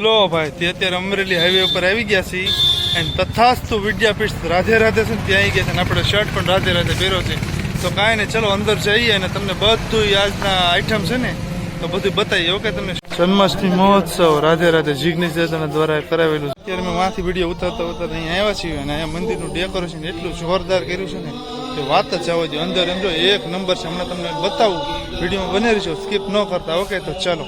લો ભાઈ તે અત્યારે અમરેલી હાઈવે ઉપર આવી ગયા છીએ એન્ડ તથાસ્તુ વિદ્યાપીઠ રાધે રાધે છે ને ત્યાં આવી ગયા છે અને આપણે શર્ટ પણ રાધે રાધે પહેર્યો છે. તો કાંઈ નહીં, ચલો અંદર જઈએ અને તમને બધું આજના આઈટમ છે ને તો બધું બતાવીએ. ઓકે, તમને જન્માષ્ટમી મહોત્સવ રાધે રાધે જિગ્નેશ દાદા દ્વારા કરાવેલું છે. અત્યારે મેં માંથી વિડીયો ઉતારતા અહીંયા આવ્યા છીએ અને અહીંયા મંદિરનું ડેકોરેશન એટલું જોરદાર કર્યું છે ને કે વાત જ આવવા દો. અંદર એમ જો એક નંબર છે. હમણાં તમને બતાવું, વિડીયોમાં બને રહીશું, સ્કીપ ન કરતા. ઓકે, તો ચાલો.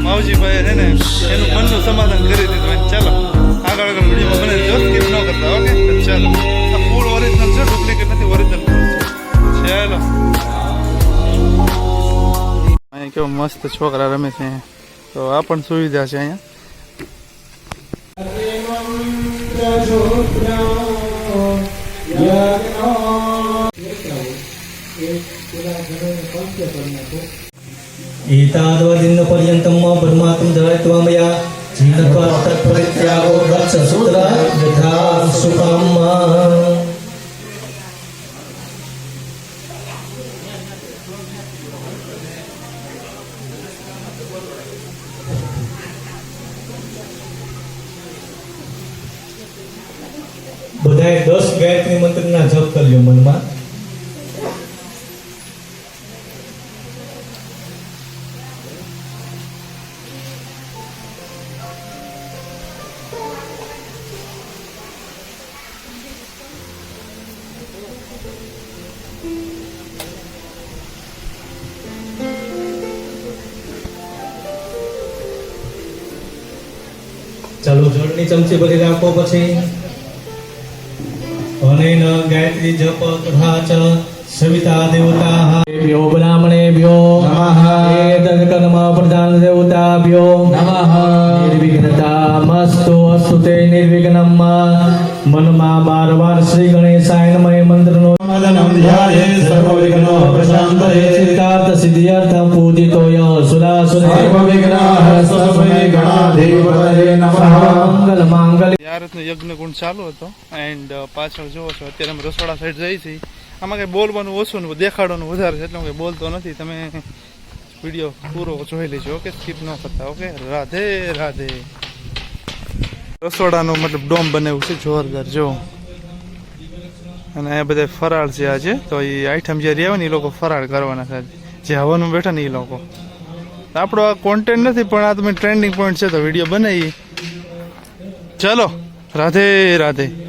માવજીભાઈ છે ને એનું મનનું સમાધાન કરી દીધું. ચાલો આગળ વિડીયો બને જો સ્કીપ ન કરતા. ઓકે, ચાલો. આ ફૂલ ઓરિજિનલ છે, ડુપ્લિકેટ નથી, ઓરિજિનલ ફૂલ છે. ચાલો. અહીંયા કેવો મસ્ત છોકરા રમે છે, તો આ પણ સુવિધા છે અહીંયા. एतावदिन पर्यन्तं ब्रह्मात्म धरत्वा मया जीवत्वा तत्परित्यागो दक्ष सूत्र यथा सुखम. બધાએ 10 ગાયત્રી મંત્રના જપ કર્યો મનમાં. ચાલો જળની ચમચી ભરી રાખો. પછી અનેન ગાયત્રી જપ તથા ચ સવિતા દેવતા ભ્યો બ્રાહ્મણેભ્યો નમઃ. એતદ કર્મ પ્રધાન દેવતાભ્યો નમઃ. નિર્વિઘ્નતામસ્તુ અસ્તુ તે નિર્વિઘ્નમ. મનમાં 12 વાર શ્રી ગણેશાય નમઃ મંત્રનો ધ્યાયે સર્વવિઘ્નો પ્રશાંતયે સિદ્ધાર્થ સિદ્ધ્યર્થં પૂજિતોય સુરાસુર સર્વવિઘ્નાઃ સર્વે ગણાધિપતયે નમઃ. મંગલ માંગલ્ય. યારતનો યજ્ઞ ગુણ ચાલુ હતો એન્ડ પાછળ જોવો છો અત્યારે અમે રસોડા સાઈડ જઈ છીએ. આમાં કંઈ બોલવાનું ઓછું ને દેખાડવાનું વધારે છે એટલે હું કંઈ બોલતો નથી. તમે વિડીયો પૂરો જોઈ લેજો. ઓકે, સ્કીપ ન કરતા. ઓકે, રાધે રાધે. રસોડાનો મતલબ ડોમ બનાવ્યું છે જોરદાર. જો અને અહીંયા બધા ફરાળ છે આજે. તો એ આઈટમ જે રહ્યા હોય ને એ લોકો ફરાળ કરવાના છે. જે હવાનું બેઠા ને એ લોકો. આપણો આ કોન્ટેન્ટ નથી પણ આ તમે ટ્રેન્ડિંગ પોઈન્ટ છે તો વિડીયો બનાવી. ચલો રાધે રાધે.